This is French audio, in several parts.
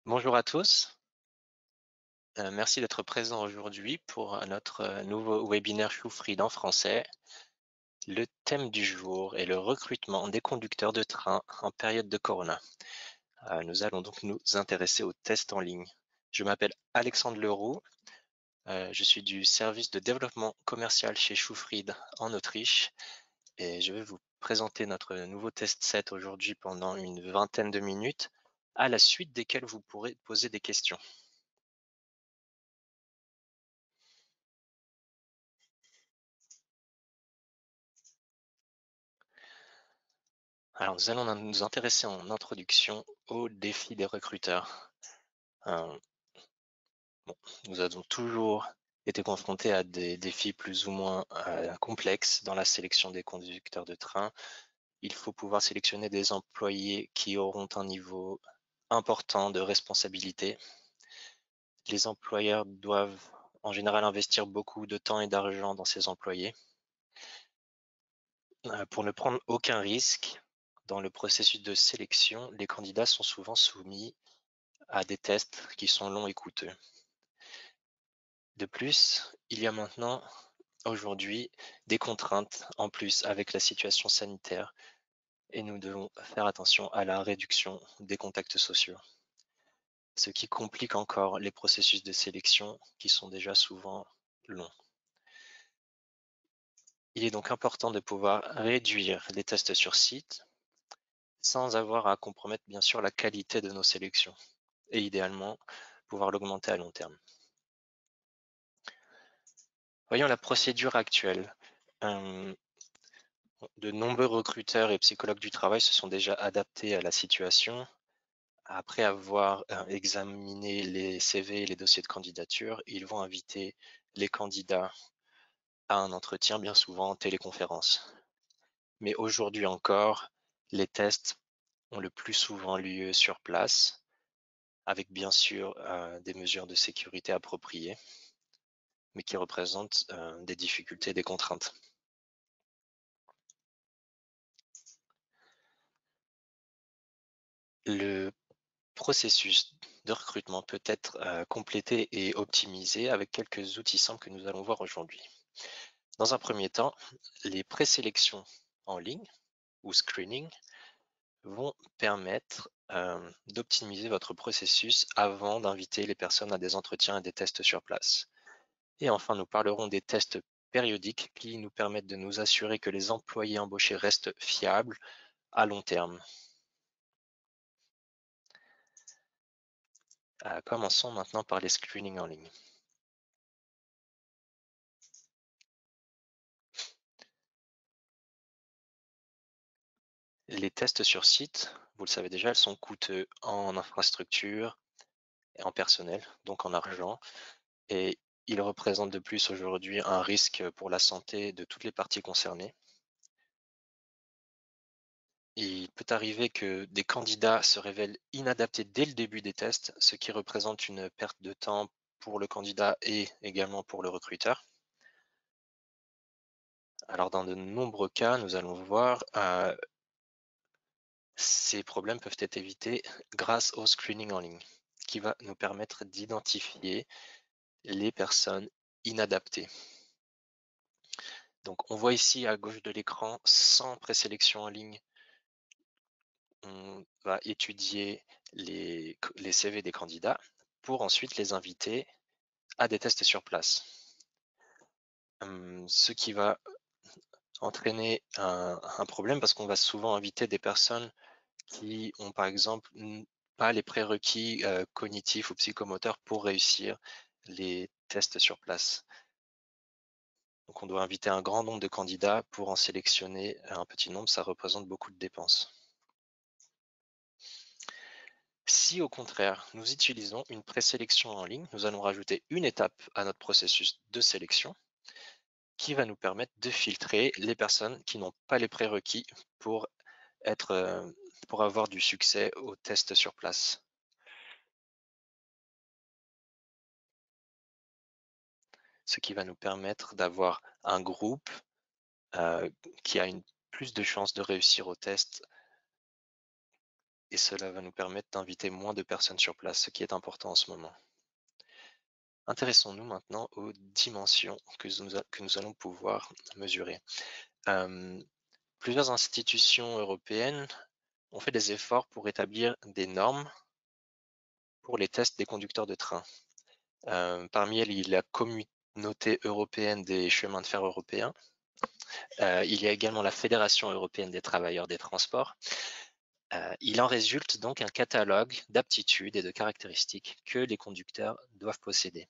Bonjour à tous, merci d'être présents aujourd'hui pour notre nouveau webinaire Choufride en français. Le thème du jour est le recrutement des conducteurs de train en période de Corona. Nous allons donc nous intéresser aux tests en ligne. Je m'appelle Alexandre Leroux, je suis du service de développement commercial chez Choufride en Autriche et je vais vous présenter notre nouveau test set aujourd'hui pendant une vingtaine de minutes, à la suite desquelles vous pourrez poser des questions. Alors, nous allons nous intéresser en introduction aux défis des recruteurs. Euh, Nous avons toujours été confrontés à des défis plus ou moins complexes dans la sélection des conducteurs de train. Il faut pouvoir sélectionner des employés qui auront un niveau important de responsabilité. Les employeurs doivent en général investir beaucoup de temps et d'argent dans ces employés. Pour ne prendre aucun risque dans le processus de sélection, les candidats sont souvent soumis à des tests qui sont longs et coûteux. De plus, il y a maintenant, aujourd'hui, des contraintes en plus avec la situation sanitaire et nous devons faire attention à la réduction des contacts sociaux, ce qui complique encore les processus de sélection qui sont déjà souvent longs. Il est donc important de pouvoir réduire les tests sur site sans avoir à compromettre bien sûr la qualité de nos sélections et idéalement pouvoir l'augmenter à long terme. Voyons la procédure actuelle. De nombreux recruteurs et psychologues du travail se sont déjà adaptés à la situation. Après avoir examiné les CV et les dossiers de candidature, ils vont inviter les candidats à un entretien, bien souvent en téléconférence. Mais aujourd'hui encore, les tests ont le plus souvent lieu sur place, avec bien sûr des mesures de sécurité appropriées, mais qui représentent des difficultés, des contraintes. Le processus de recrutement peut être complété et optimisé avec quelques outils simples que nous allons voir aujourd'hui. Dans un premier temps, les présélections en ligne ou screening vont permettre d'optimiser votre processus avant d'inviter les personnes à des entretiens et des tests sur place. Et enfin, nous parlerons des tests périodiques qui nous permettent de nous assurer que les employés embauchés restent fiables à long terme. Commençons maintenant par les screenings en ligne. Les tests sur site, vous le savez déjà, elles sont coûteux en infrastructure et en personnel, donc en argent, et ils représentent de plus aujourd'hui un risque pour la santé de toutes les parties concernées. Il peut arriver que des candidats se révèlent inadaptés dès le début des tests, ce qui représente une perte de temps pour le candidat et également pour le recruteur. Alors dans de nombreux cas, nous allons voir, ces problèmes peuvent être évités grâce au screening en ligne, qui va nous permettre d'identifier les personnes inadaptées. Donc on voit ici à gauche de l'écran, sans présélection en ligne, on va étudier les CV des candidats pour ensuite les inviter à des tests sur place. Ce qui va entraîner un problème parce qu'on va souvent inviter des personnes qui ont par exemple pas les prérequis cognitifs ou psychomoteurs pour réussir les tests sur place. Donc on doit inviter un grand nombre de candidats pour en sélectionner un petit nombre, ça représente beaucoup de dépenses. Si au contraire, nous utilisons une présélection en ligne, nous allons rajouter une étape à notre processus de sélection qui va nous permettre de filtrer les personnes qui n'ont pas les prérequis pour pour avoir du succès au test sur place. Ce qui va nous permettre d'avoir un groupe qui a plus de chances de réussir au test et cela va nous permettre d'inviter moins de personnes sur place, ce qui est important en ce moment. Intéressons-nous maintenant aux dimensions que nous allons pouvoir mesurer. Plusieurs institutions européennes ont fait des efforts pour établir des normes pour les tests des conducteurs de train. Parmi elles, il y a la Communauté européenne des chemins de fer européens. Il y a également la Fédération européenne des travailleurs des transports. Il en résulte donc un catalogue d'aptitudes et de caractéristiques que les conducteurs doivent posséder,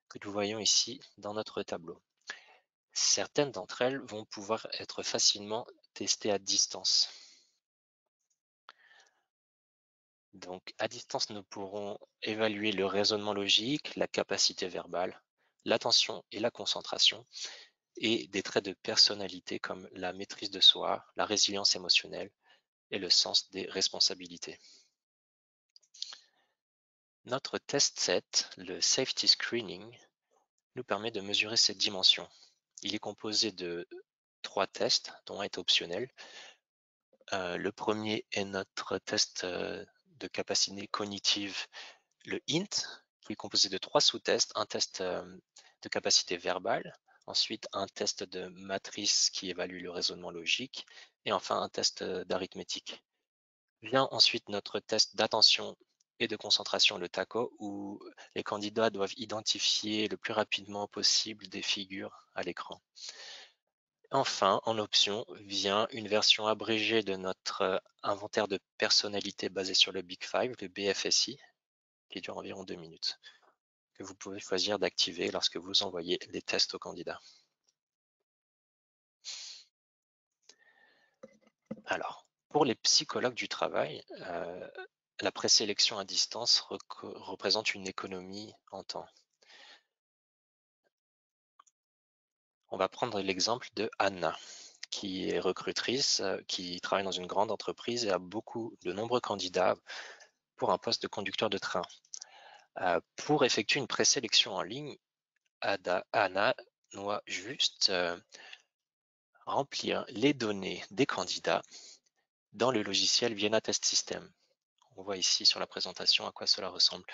que nous voyons ici dans notre tableau. Certaines d'entre elles vont pouvoir être facilement testées à distance. Donc, à distance, nous pourrons évaluer le raisonnement logique, la capacité verbale, l'attention et la concentration, et des traits de personnalité comme la maîtrise de soi, la résilience émotionnelle et le sens des responsabilités. Notre test set, le Safety Screening, nous permet de mesurer cette dimension. Il est composé de 3 tests, dont un est optionnel. Le premier est notre test de capacité cognitive, le INT, qui est composé de 3 sous-tests, un test de capacité verbale, ensuite un test de matrice qui évalue le raisonnement logique, et enfin un test d'arithmétique. Vient ensuite notre test d'attention et de concentration, le TACO, où les candidats doivent identifier le plus rapidement possible des figures à l'écran. Enfin, en option, vient une version abrégée de notre inventaire de personnalité basé sur le Big Five, le BFSI, qui dure environ 2 minutes, que vous pouvez choisir d'activer lorsque vous envoyez les tests aux candidats. Alors, pour les psychologues du travail, la présélection à distance représente une économie en temps. On va prendre l'exemple de Anna, qui est recrutrice, qui travaille dans une grande entreprise et a de nombreux candidats pour un poste de conducteur de train. Pour effectuer une présélection en ligne, Anna doit juste remplir les données des candidats dans le logiciel Vienna Test System. On voit ici sur la présentation à quoi cela ressemble.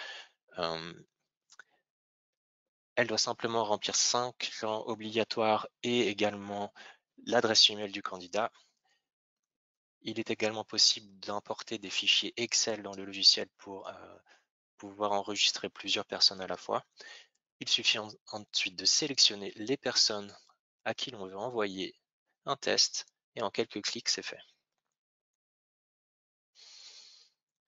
Elle doit simplement remplir 5 champs obligatoires et également l'adresse email du candidat. Il est également possible d'importer des fichiers Excel dans le logiciel pour pouvoir enregistrer plusieurs personnes à la fois. Il suffit ensuite de sélectionner les personnes à qui l'on veut envoyer un test et en quelques clics, c'est fait.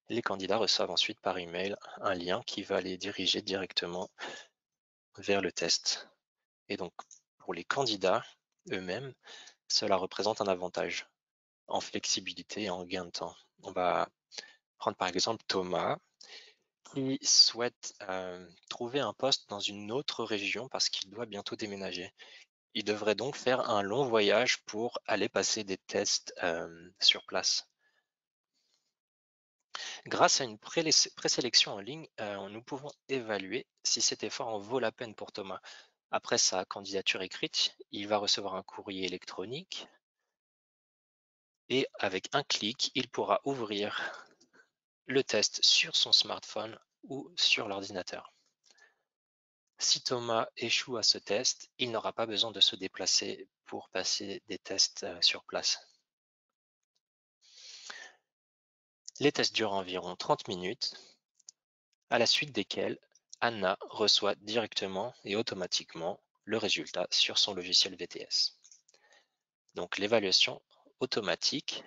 Les candidats reçoivent ensuite par email un lien qui va les diriger directement vers le test. Et donc, pour les candidats eux-mêmes, cela représente un avantage en flexibilité et en gain de temps. On va prendre par exemple Thomas, qui souhaite trouver un poste dans une autre région parce qu'il doit bientôt déménager. Il devrait donc faire un long voyage pour aller passer des tests sur place. Grâce à une présélection en ligne, nous pouvons évaluer si cet effort en vaut la peine pour Thomas. Après sa candidature écrite, il va recevoir un courrier électronique et avec un clic, il pourra ouvrir le test sur son smartphone ou sur l'ordinateur. Si Thomas échoue à ce test, il n'aura pas besoin de se déplacer pour passer des tests sur place. Les tests durent environ 30 minutes, à la suite desquels Anna reçoit directement et automatiquement le résultat sur son logiciel VTS. Donc l'évaluation automatique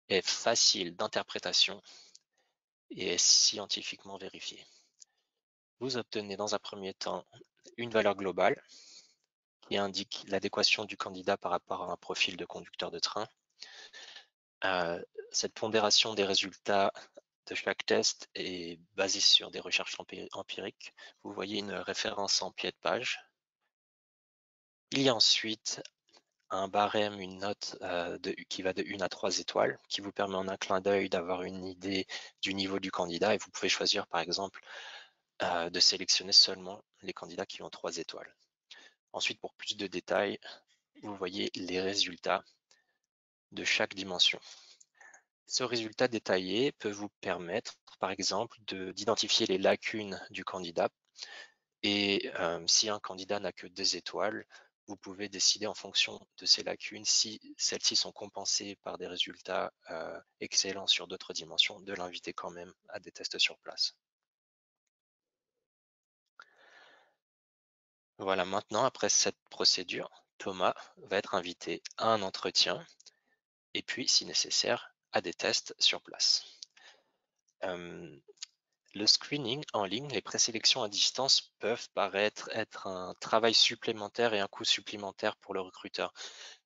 est facile d'interprétation et est scientifiquement vérifiée. Vous obtenez dans un premier temps une valeur globale qui indique l'adéquation du candidat par rapport à un profil de conducteur de train. Cette pondération des résultats de chaque test est basée sur des recherches empiriques. Vous voyez une référence en pied de page. Il y a ensuite un barème, une note qui va de 1 à 3 étoiles, qui vous permet en un clin d'œil d'avoir une idée du niveau du candidat et vous pouvez choisir par exemple de sélectionner seulement les candidats qui ont 3 étoiles. Ensuite, pour plus de détails, vous voyez les résultats de chaque dimension. Ce résultat détaillé peut vous permettre, par exemple, d'identifier les lacunes du candidat et si un candidat n'a que 2 étoiles, vous pouvez décider en fonction de ces lacunes, si celles-ci sont compensées par des résultats excellents sur d'autres dimensions, de l'inviter quand même à des tests sur place. Voilà, maintenant, après cette procédure, Thomas va être invité à un entretien et puis, si nécessaire, à des tests sur place. Le screening en ligne, les présélections à distance peuvent paraître être un travail supplémentaire et un coût supplémentaire pour le recruteur.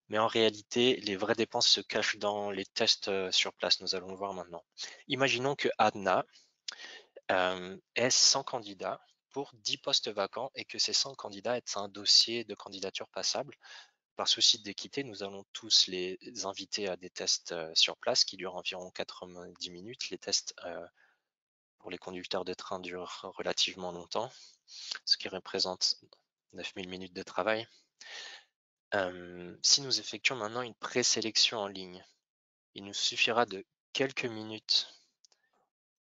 Mais en réalité, les vraies dépenses se cachent dans les tests sur place. Nous allons le voir maintenant. Imaginons que Adna ait 100 candidats pour 10 postes vacants et que ces 100 candidats aient un dossier de candidature passable. Par souci d'équité, nous allons tous les inviter à des tests sur place qui durent environ 90 minutes. Les tests pour les conducteurs de train durent relativement longtemps, ce qui représente 9000 minutes de travail. Si nous effectuons maintenant une présélection en ligne, il nous suffira de quelques minutes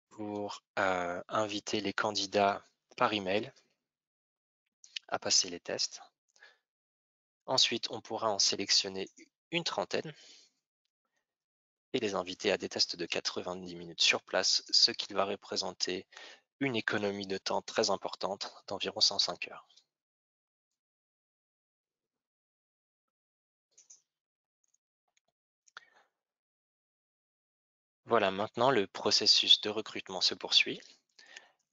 pour inviter les candidats par email à passer les tests. Ensuite, on pourra en sélectionner une trentaine et les inviter à des tests de 90 minutes sur place, ce qui va représenter une économie de temps très importante d'environ 105 heures. Voilà, maintenant le processus de recrutement se poursuit.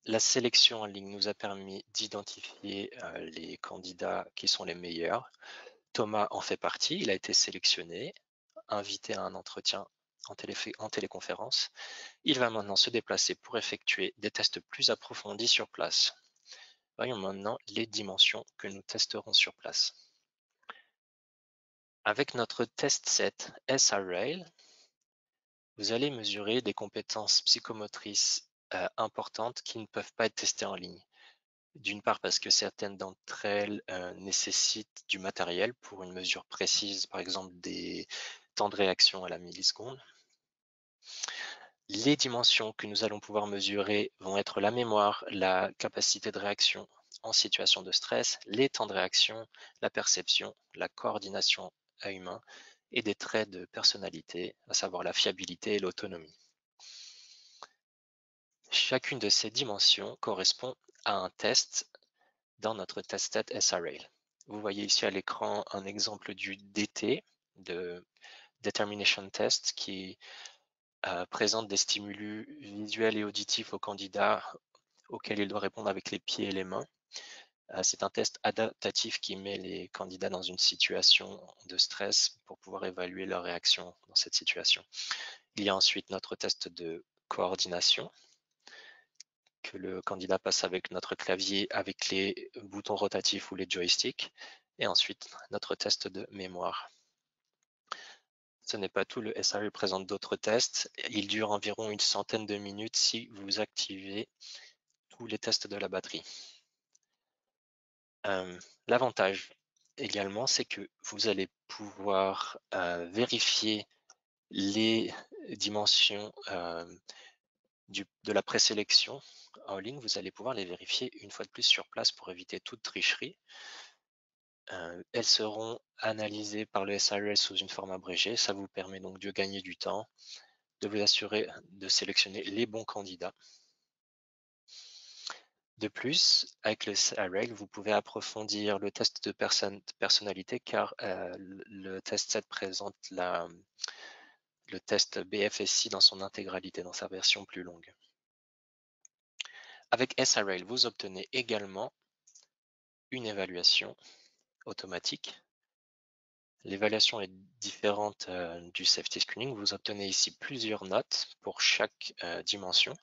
La sélection en ligne nous a permis d'identifier les candidats qui sont les meilleurs. Thomas en fait partie, il a été sélectionné, invité à un entretien en téléconférence. Il va maintenant se déplacer pour effectuer des tests plus approfondis sur place. Voyons maintenant les dimensions que nous testerons sur place. Avec notre test set SRail, vous allez mesurer des compétences psychomotrices importantes qui ne peuvent pas être testées en ligne. D'une part parce que certaines d'entre elles nécessitent du matériel pour une mesure précise, par exemple des temps de réaction à la milliseconde. Les dimensions que nous allons pouvoir mesurer vont être la mémoire, la capacité de réaction en situation de stress, les temps de réaction, la perception, la coordination à humain et des traits de personnalité, à savoir la fiabilité et l'autonomie. Chacune de ces dimensions correspond à un test dans notre test-set SRail. Vous voyez ici à l'écran un exemple du DT, de Determination Test, qui présente des stimulus visuels et auditifs au candidat auxquels il doit répondre avec les pieds et les mains. C'est un test adaptatif qui met les candidats dans une situation de stress pour pouvoir évaluer leur réaction dans cette situation. Il y a ensuite notre test de coordination que le candidat passe avec notre clavier, avec les boutons rotatifs ou les joysticks, et ensuite notre test de mémoire. Ce n'est pas tout, le SRail présente d'autres tests. Il dure environ une centaine de minutes si vous activez tous les tests de la batterie. L'avantage également, c'est que vous allez pouvoir vérifier les dimensions de la présélection en ligne. Vous allez pouvoir les vérifier une fois de plus sur place pour éviter toute tricherie. Elles seront analysées par le SRail sous une forme abrégée. Ça vous permet donc de gagner du temps, de vous assurer de sélectionner les bons candidats. De plus, avec le SRail, vous pouvez approfondir le test de personnalité car le test set présente le test BFSI dans son intégralité, dans sa version plus longue. Avec SRail, vous obtenez également une évaluation automatique. L'évaluation est différente du safety screening. Vous obtenez ici plusieurs notes pour chaque dimension.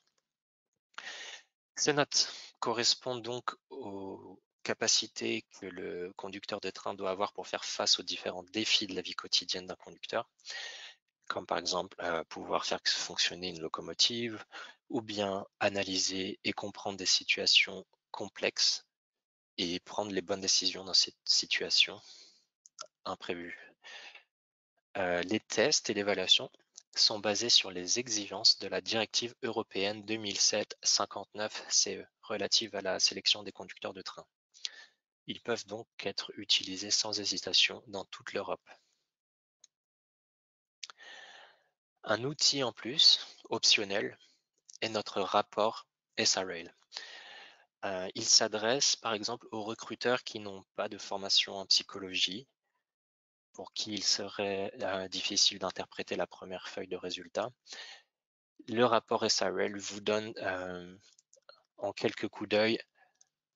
Ces notes correspondent donc aux capacités que le conducteur de train doit avoir pour faire face aux différents défis de la vie quotidienne d'un conducteur, comme par exemple pouvoir faire fonctionner une locomotive ou bien analyser et comprendre des situations complexes et prendre les bonnes décisions dans cette situation imprévue. Les tests et l'évaluation sont basés sur les exigences de la directive européenne 2007-59/CE relative à la sélection des conducteurs de train. Ils peuvent donc être utilisés sans hésitation dans toute l'Europe. Un outil en plus, optionnel, est notre rapport SRL. Il s'adresse par exemple aux recruteurs qui n'ont pas de formation en psychologie, pour qui il serait difficile d'interpréter la première feuille de résultat. Le rapport SRL vous donne en quelques coups d'œil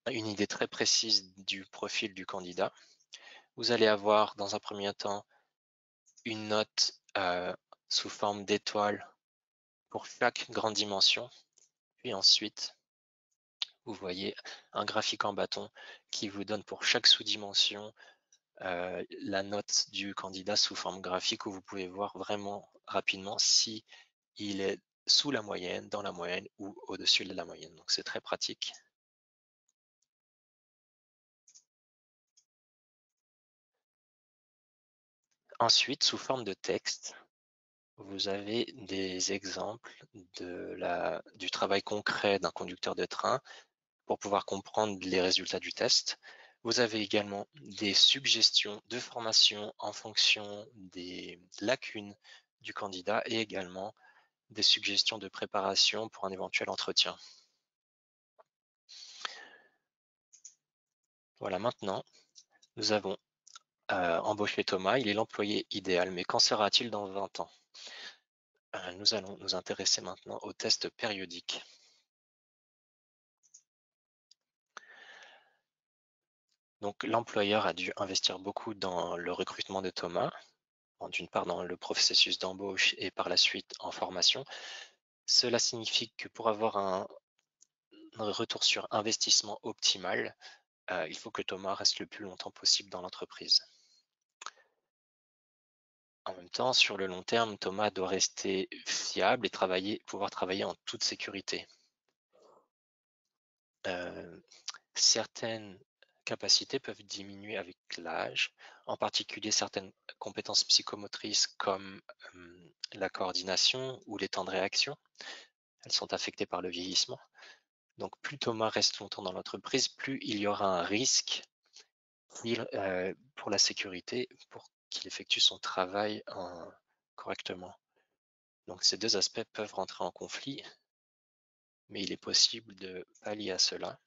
une idée très précise du profil du candidat. Vous allez avoir dans un premier temps une note sous forme d'étoile pour chaque grande dimension, puis ensuite vous voyez un graphique en bâton qui vous donne pour chaque sous-dimension la note du candidat sous forme graphique, où vous pouvez voir vraiment rapidement si il est sous la moyenne, dans la moyenne ou au-dessus de la moyenne. Donc c'est très pratique. Ensuite, sous forme de texte, vous avez des exemples du travail concret d'un conducteur de train pour pouvoir comprendre les résultats du test. Vous avez également des suggestions de formation en fonction des lacunes du candidat et également des suggestions de préparation pour un éventuel entretien. Voilà, maintenant, nous avons embauché Thomas, il est l'employé idéal, mais qu'en sera-t-il dans 20 ans? Nous allons nous intéresser maintenant aux tests périodiques. Donc l'employeur a dû investir beaucoup dans le recrutement de Thomas, d'une part dans le processus d'embauche et par la suite en formation. Cela signifie que pour avoir un retour sur investissement optimal, il faut que Thomas reste le plus longtemps possible dans l'entreprise. En même temps, sur le long terme, Thomas doit rester fiable et pouvoir travailler en toute sécurité. Certaines capacités peuvent diminuer avec l'âge, en particulier certaines compétences psychomotrices comme la coordination ou les temps de réaction. Elles sont affectées par le vieillissement. Donc plus Thomas reste longtemps dans l'entreprise, plus il y aura un risque pour la sécurité, pour qu'il effectue son travail correctement. Donc ces deux aspects peuvent rentrer en conflit, mais il est possible de pallier à cela.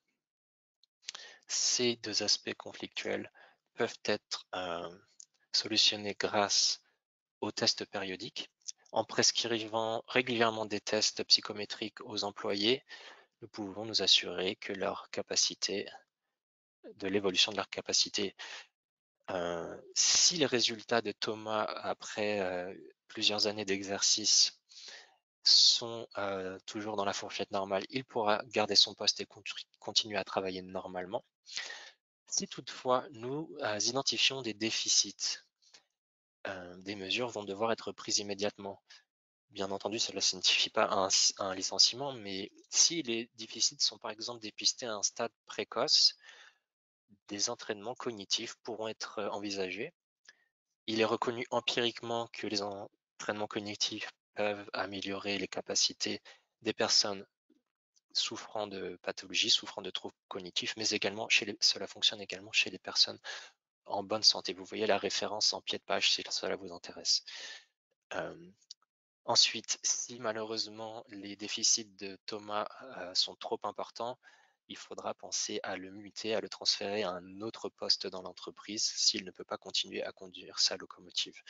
Ces deux aspects conflictuels peuvent être solutionnés grâce aux tests périodiques. En prescrivant régulièrement des tests psychométriques aux employés, nous pouvons nous assurer que de l'évolution de leur capacité. Si les résultats de Thomas après plusieurs années d'exercice sont toujours dans la fourchette normale, il pourra garder son poste et continuer à travailler normalement. Si toutefois nous identifions des déficits, des mesures vont devoir être prises immédiatement. Bien entendu, cela ne signifie pas un licenciement, mais si les déficits sont par exemple dépistés à un stade précoce, des entraînements cognitifs pourront être envisagés. Il est reconnu empiriquement que les entraînements cognitifs peuvent améliorer les capacités des personnes souffrant de pathologies, souffrant de troubles cognitifs, mais également cela fonctionne également chez les personnes en bonne santé. Vous voyez la référence en pied de page si cela vous intéresse. Ensuite, si malheureusement les déficits de Thomas sont trop importants, il faudra penser à le muter, à le transférer à un autre poste dans l'entreprise s'il ne peut pas continuer à conduire sa locomotive.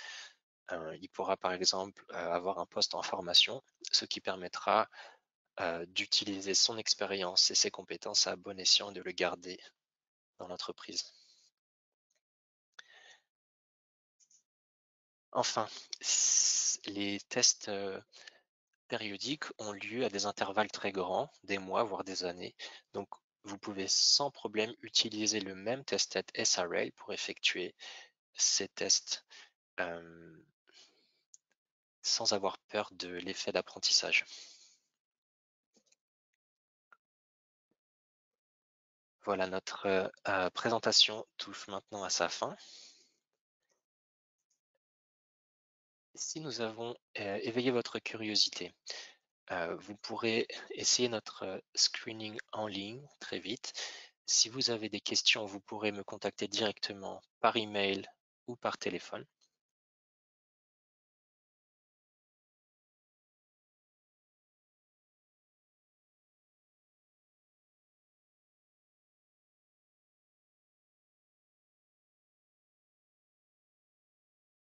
Il pourra par exemple avoir un poste en formation, ce qui permettra d'utiliser son expérience et ses compétences à bon escient et de le garder dans l'entreprise. Enfin, les tests périodiques ont lieu à des intervalles très grands, des mois, voire des années. Donc, vous pouvez sans problème utiliser le même test-tête SRL pour effectuer ces tests sans avoir peur de l'effet d'apprentissage. Voilà, notre présentation touche maintenant à sa fin. si nous avons éveillé votre curiosité, vous pourrez essayer notre screening en ligne très vite. Si vous avez des questions, vous pourrez me contacter directement par email ou par téléphone.